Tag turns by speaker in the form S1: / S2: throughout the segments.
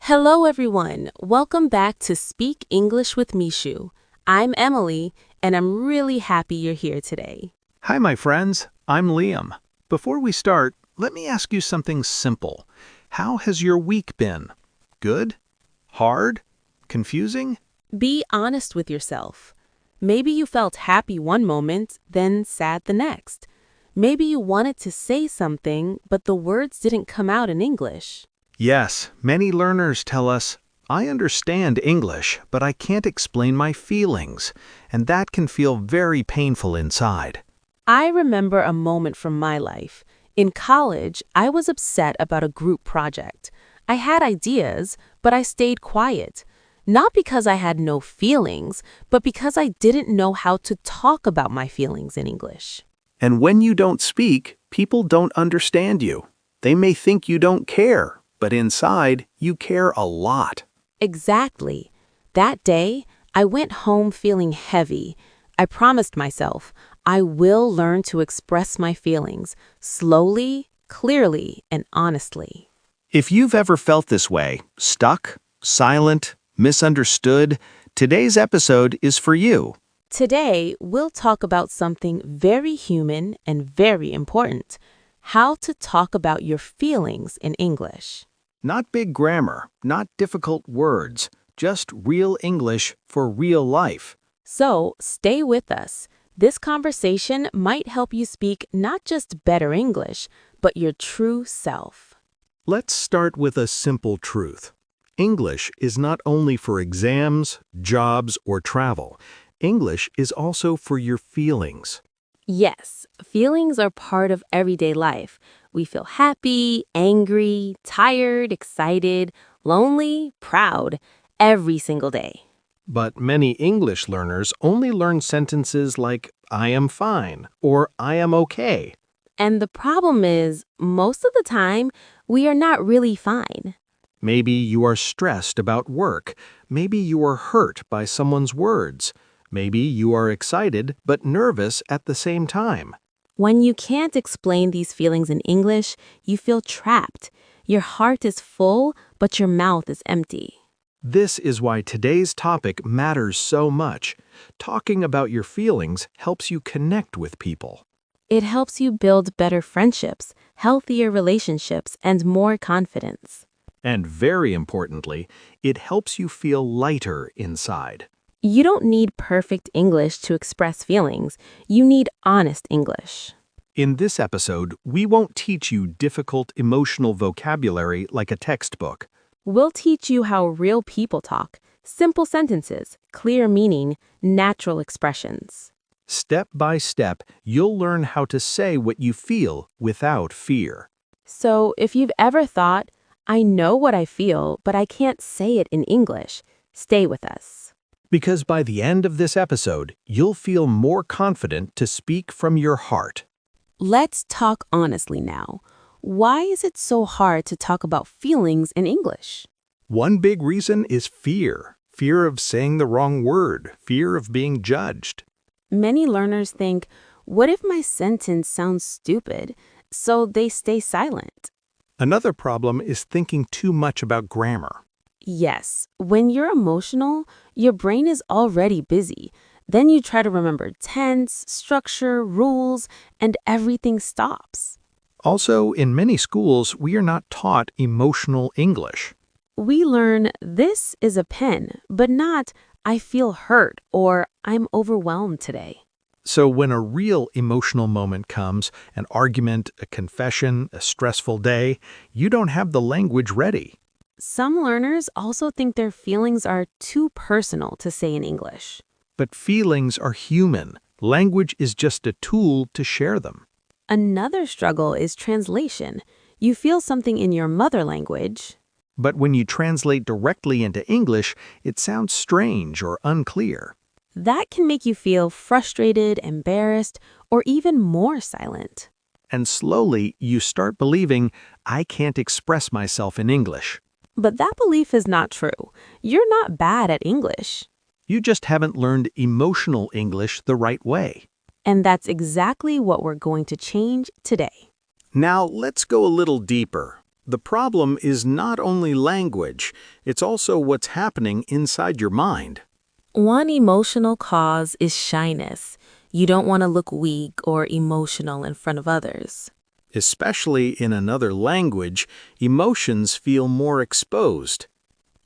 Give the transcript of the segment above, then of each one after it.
S1: Hello, everyone. Welcome back to Speak English with Mishu. I'm Emily, and I'm really happy you're here today.
S2: Hi, my friends. I'm Liam. Before we start, let me ask you something simple. How has your week been? Good? Hard? Confusing?
S1: Be honest with yourself. Maybe you felt happy one moment, then sad the next. Maybe you wanted to say something, but the words didn't come out in English.
S2: Yes, many learners tell us, I understand English, but I can't explain my feelings, and that can feel very painful inside.
S1: I remember a moment from my life. In college, I was upset about a group project. I had ideas, but I stayed quiet. Not because I had no feelings, but because I didn't know how to talk about my feelings in English.
S2: And when you don't speak, people don't understand you. They may think you don't care, but inside, you care a lot.
S1: Exactly. That day, I went home feeling heavy. I promised myself, I will learn to express my feelings slowly, clearly, and honestly.
S2: If you've ever felt this way, stuck, silent, misunderstood, today's episode is for you.
S1: Today, we'll talk about something very human and very important: how to talk about your feelings in English.
S2: Not big grammar, not difficult words, just real English for real life.
S1: So, stay with us. This conversation might help you speak not just better English, but your true self.
S2: Let's start with a simple truth. English is not only for exams, jobs, or travel. English is also for your feelings.
S1: Yes, feelings are part of everyday life. We feel happy, angry, tired, excited, lonely, proud every single day.
S2: But many English learners only learn sentences like, I am fine, or I am okay.
S1: And the problem is, most of the time, we are not really fine.
S2: Maybe you are stressed about work. Maybe you are hurt by someone's words. Maybe you are excited but nervous at the same time.
S1: When you can't explain these feelings in English, you feel trapped. Your heart is full, but your mouth is empty.
S2: This is why today's topic matters so much. Talking about your feelings helps you connect with people.
S1: It helps you build better friendships, healthier relationships, and more confidence.
S2: And very importantly, it helps you feel lighter inside.
S1: You don't need perfect English to express feelings. You need honest English.
S2: In this episode, we won't teach you difficult emotional vocabulary like a textbook.
S1: We'll teach you how real people talk: simple sentences, clear meaning, natural expressions.
S2: Step by step, you'll learn how to say what you feel without fear.
S1: So if you've ever thought, I know what I feel, but I can't say it in English, stay with us.
S2: Because by the end of this episode, you'll feel more confident to speak from your heart.
S1: Let's talk honestly now. Why is it so hard to talk about feelings in English?
S2: One big reason is fear. Fear of saying the wrong word, fear of being judged.
S1: Many learners think, what if my sentence sounds stupid? So they stay silent.
S2: Another problem is thinking too much about grammar.
S1: Yes, when you're emotional, your brain is already busy. Then you try to remember tense, structure, rules, and everything stops.
S2: Also, in many schools, we are not taught emotional English.
S1: We learn this is a pen, but not I feel hurt or I'm overwhelmed today.
S2: So when a real emotional moment comes, an argument, a confession, a stressful day, you don't have the language ready.
S1: Some learners also think their feelings are too personal to say in English.
S2: But feelings are human. Language is just a tool to share them.
S1: Another struggle is translation. You feel something in your mother language,
S2: But when you translate directly into English, it sounds strange or unclear.
S1: that can make you feel frustrated, embarrassed, or even more silent.
S2: And slowly, you start believing, I can't express myself in English.
S1: But that belief is not true. You're not bad at English.
S2: You just haven't learned emotional English the right way.
S1: And that's exactly what we're going to change today.
S2: Now, let's go a little deeper. The problem is not only language, it's also what's happening inside your mind.
S1: One emotional cause is shyness. You don't want to look weak or emotional in front of others.
S2: Especially in another language, emotions feel more exposed.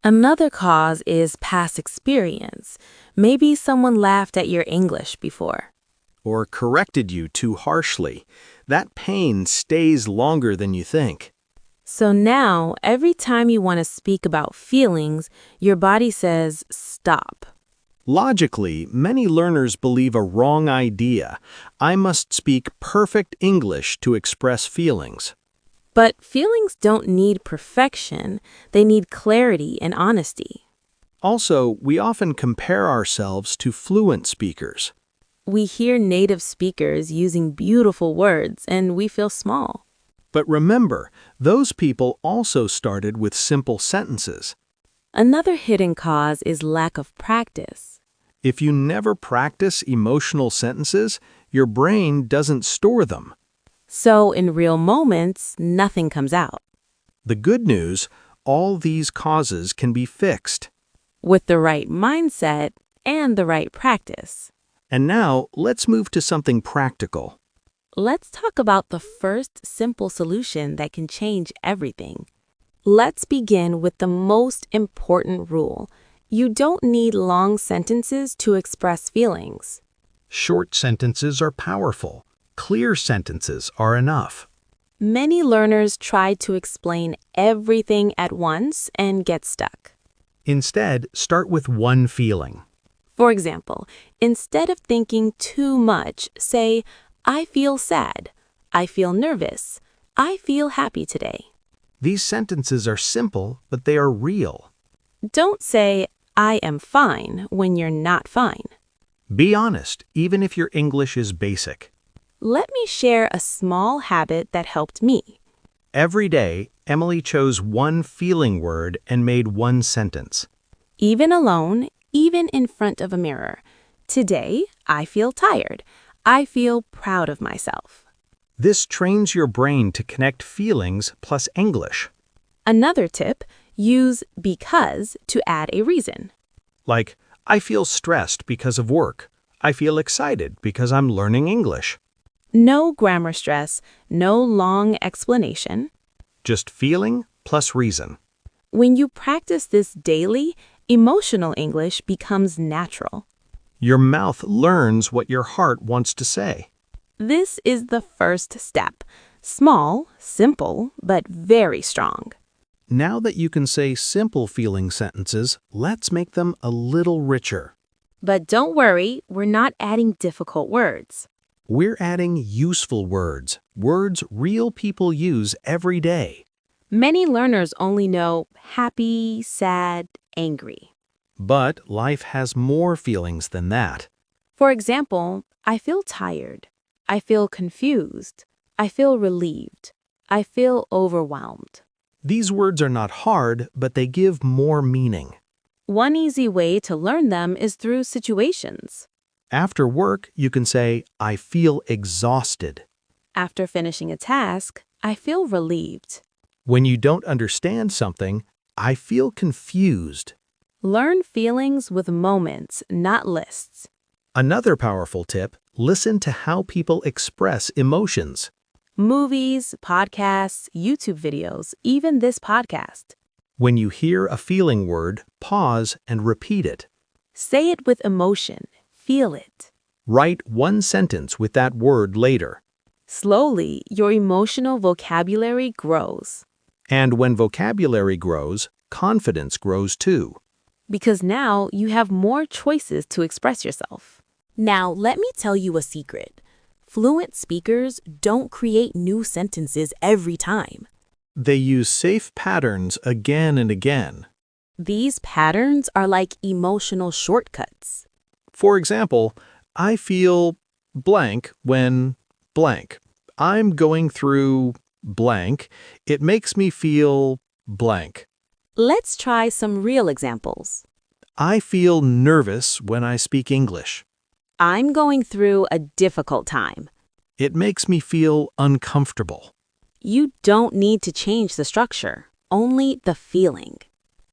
S1: Another cause is past experience. Maybe someone laughed at your English before.
S2: Or corrected you too harshly. That pain stays longer than you think.
S1: So now, every time you want to speak about feelings, your body says, stop.
S2: Logically, many learners believe a wrong idea. I must speak perfect English to express feelings.
S1: But feelings don't need perfection. They need clarity and honesty.
S2: Also, we often compare ourselves to fluent speakers.
S1: We hear native speakers using beautiful words, and we feel small.
S2: But remember, those people also started with simple sentences.
S1: Another hidden cause is lack of practice.
S2: If you never practice emotional sentences, your brain doesn't store them.
S1: So in real moments, nothing comes out.
S2: The good news, all these causes can be fixed.
S1: With the right mindset and the right practice.
S2: And now, let's move to something practical.
S1: Let's talk about the first simple solution that can change everything. Let's begin with the most important rule. You don't need long sentences to express feelings.
S2: Short sentences are powerful. Clear sentences are enough.
S1: Many learners try to explain everything at once and get stuck.
S2: Instead, start with one feeling.
S1: For example, instead of thinking too much, say, I feel sad, I feel nervous, I feel happy today.
S2: These sentences are simple, but they are real.
S1: Don't say, I am fine when you're not fine.
S2: Be honest, even if your English is basic.
S1: Let me share a small habit that helped me.
S2: Every day, Emily chose one feeling word and made one sentence.
S1: Even alone, even in front of a mirror. Today, I feel tired. I feel proud of myself.
S2: This trains your brain to connect feelings plus English.
S1: Another tip, use because to add a reason.
S2: Like, I feel stressed because of work. I feel excited because I'm learning English.
S1: No grammar stress, no long explanation.
S2: Just feeling plus reason.
S1: When you practice this daily, emotional English becomes natural.
S2: Your mouth learns what your heart wants to say.
S1: This is the first step. Small, simple, but very strong.
S2: Now that you can say simple feeling sentences, let's make them a little richer.
S1: But don't worry, we're not adding difficult words.
S2: We're adding useful words, words real people use every day.
S1: Many learners only know happy, sad, angry.
S2: But life has more feelings than that.
S1: For example, I feel tired. I feel confused. I feel relieved. I feel overwhelmed.
S2: These words are not hard, but they give more meaning.
S1: One easy way to learn them is through situations.
S2: After work, you can say, I feel exhausted.
S1: After finishing a task, I feel relieved.
S2: When you don't understand something, I feel confused.
S1: Learn feelings with moments, not lists.
S2: Another powerful tip, listen to how people express emotions.
S1: Movies, podcasts, YouTube videos, even this podcast.
S2: When you hear a feeling word, pause and repeat it.
S1: Say it with emotion. Feel it.
S2: Write one sentence with that word later.
S1: Slowly, your emotional vocabulary grows.
S2: And when vocabulary grows, confidence grows too.
S1: Because now you have more choices to express yourself. Now, let me tell you a secret. Fluent speakers don't create new sentences every time.
S2: They use safe patterns again and again.
S1: These patterns are like emotional shortcuts.
S2: For example, I feel blank when blank. I'm going through blank. It makes me feel blank.
S1: Let's try some real examples.
S2: I feel nervous when I speak English.
S1: I'm going through a difficult time.
S2: It makes me feel uncomfortable.
S1: You don't need to change the structure, only the feeling.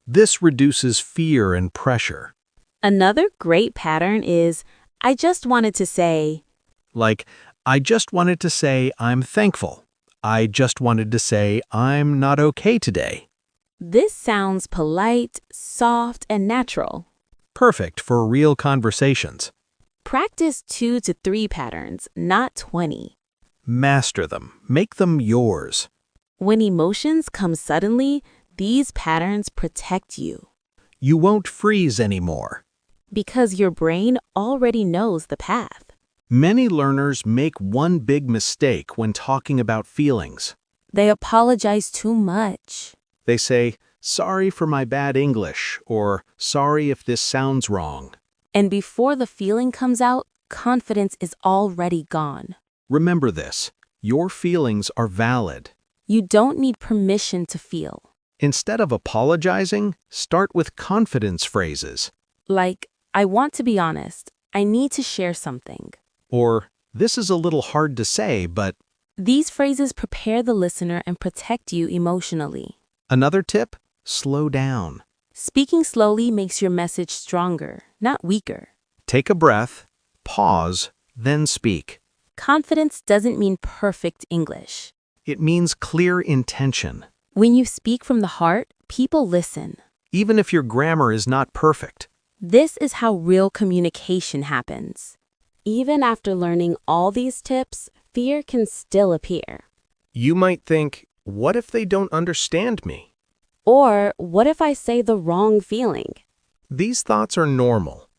S2: This reduces fear and pressure.
S1: Another great pattern is, I just wanted to say.
S2: Like, I just wanted to say I'm thankful. I just wanted to say I'm not okay today.
S1: This sounds polite, soft, and natural.
S2: Perfect for real conversations.
S1: Practice 2 to 3 patterns, not 20.
S2: Master them. Make them yours.
S1: When emotions come suddenly, these patterns protect you
S2: You won't freeze anymore.
S1: because your brain already knows the path.
S2: Many learners make one big mistake when talking about feelings.
S1: They apologize too much.
S2: They say, sorry for my bad English, or sorry if this sounds wrong.
S1: And before the feeling comes out, confidence is already gone.
S2: Remember this, your feelings are valid.
S1: You don't need permission to feel.
S2: Instead of apologizing, start with confidence phrases.
S1: Like, I want to be honest. I need to share something.
S2: Or, this is a little hard to say, but...
S1: These phrases prepare the listener and protect you emotionally.
S2: Another tip? Slow down.
S1: Speaking slowly makes your message stronger, not weaker.
S2: Take a breath, pause, then speak.
S1: Confidence doesn't mean perfect English.
S2: It means clear intention.
S1: When you speak from the heart, people listen.
S2: Even if your grammar is not perfect.
S1: This is how real communication happens. Even after learning all these tips, fear can still appear.
S2: You might think, what if they don't understand me?
S1: Or, what if I say the wrong feeling?
S2: These thoughts are normal.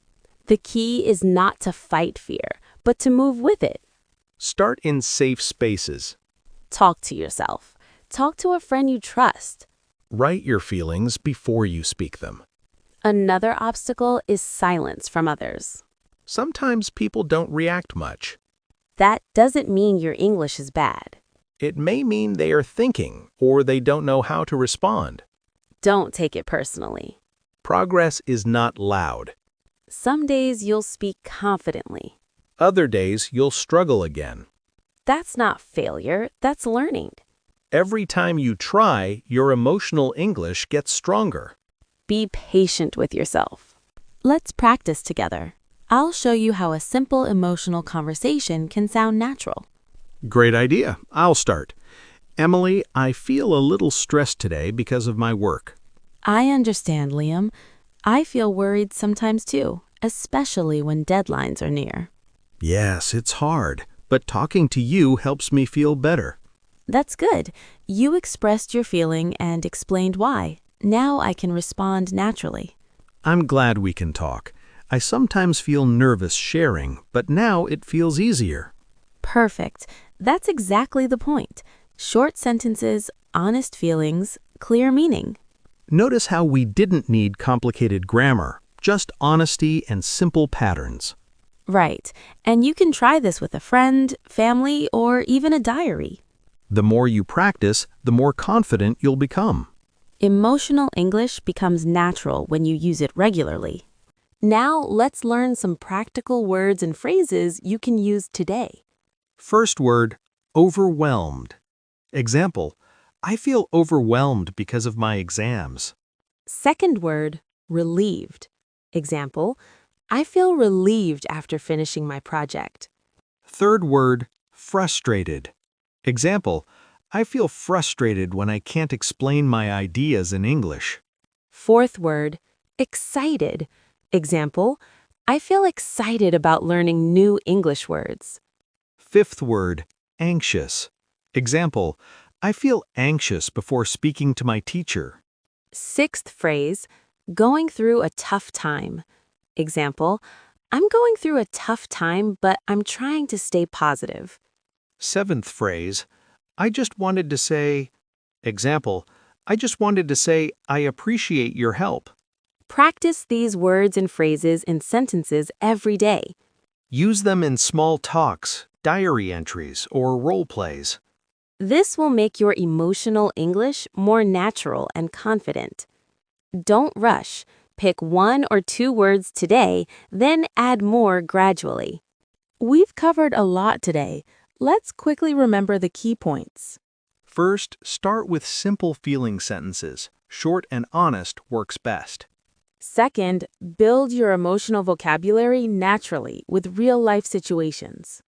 S1: The key is not to fight fear, but to move with it.
S2: Start in safe spaces.
S1: Talk to yourself. Talk to a friend you trust.
S2: Write your feelings before you speak them.
S1: Another obstacle is silence from others.
S2: Sometimes people don't react much.
S1: That doesn't mean your English is bad.
S2: It may mean they are thinking or they don't know how to respond.
S1: Don't take it personally.
S2: Progress is not loud.
S1: Some days you'll speak confidently.
S2: Other days you'll struggle again.
S1: That's not failure, that's learning.
S2: Every time you try, your emotional English gets stronger.
S1: Be patient with yourself. Let's practice together. I'll show you how a simple emotional conversation can sound natural.
S2: Great idea. I'll start. Emily, I feel a little stressed today because of my work.
S1: I understand, Liam. I feel worried sometimes too, especially when deadlines are near.
S2: Yes, it's hard, but talking to you helps me feel better.
S1: That's good. You expressed your feeling and explained why. Now I can respond naturally.
S2: I'm glad we can talk. I sometimes feel nervous sharing, but now it feels easier.
S1: Perfect. That's exactly the point. Short sentences, honest feelings, clear meaning.
S2: Notice how we didn't need complicated grammar, just honesty and simple patterns.
S1: Right. And you can try this with a friend, family, or even a diary.
S2: The more you practice, the more confident you'll become.
S1: Emotional English becomes natural when you use it regularly. Now let's learn some practical words and phrases you can use today.
S2: First word, overwhelmed. Example, I feel overwhelmed because of my exams.
S1: Second word, relieved. Example, I feel relieved after finishing my project.
S2: Third word, frustrated. Example, I feel frustrated when I can't explain my ideas in English.
S1: Fourth word, excited. Example, I feel excited about learning new English words.
S2: Fifth word, anxious. Example, I feel anxious before speaking to my teacher.
S1: Sixth phrase, going through a tough time. Example, I'm going through a tough time, but I'm trying to stay positive.
S2: Seventh phrase, I just wanted to say. Example, I just wanted to say I appreciate your help.
S1: Practice these words and phrases in sentences every day.
S2: Use them in small talks, diary entries, or role plays.
S1: This will make your emotional English more natural and confident. Don't rush. Pick 1 or 2 words today, then add more gradually. We've covered a lot today. Let's quickly remember the key points.
S2: First, start with simple feeling sentences. Short and honest works best.
S1: Second, build your emotional vocabulary naturally with real-life situations.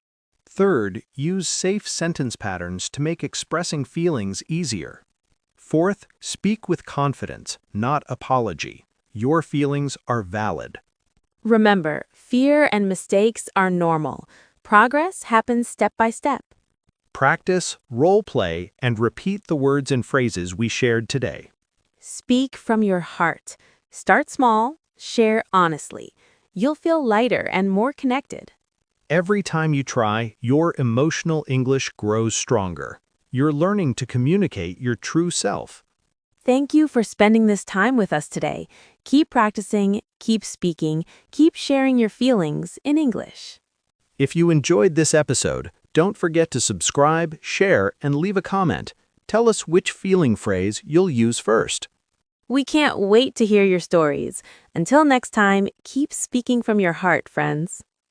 S2: Third, use safe sentence patterns to make expressing feelings easier. Fourth, speak with confidence, not apology. Your feelings are valid.
S1: Remember, fear and mistakes are normal. Progress happens step by step.
S2: Practice, role play, and repeat the words and phrases we shared today.
S1: Speak from your heart. Start small, share honestly. You'll feel lighter and more connected.
S2: Every time you try, your emotional English grows stronger. You're learning to communicate your true self.
S1: Thank you for spending this time with us today. Keep practicing, keep speaking, keep sharing your feelings in English.
S2: If you enjoyed this episode, don't forget to subscribe, share, and leave a comment. Tell us which feeling phrase you'll use first.
S1: We can't wait to hear your stories. Until next time, keep speaking from your heart, friends.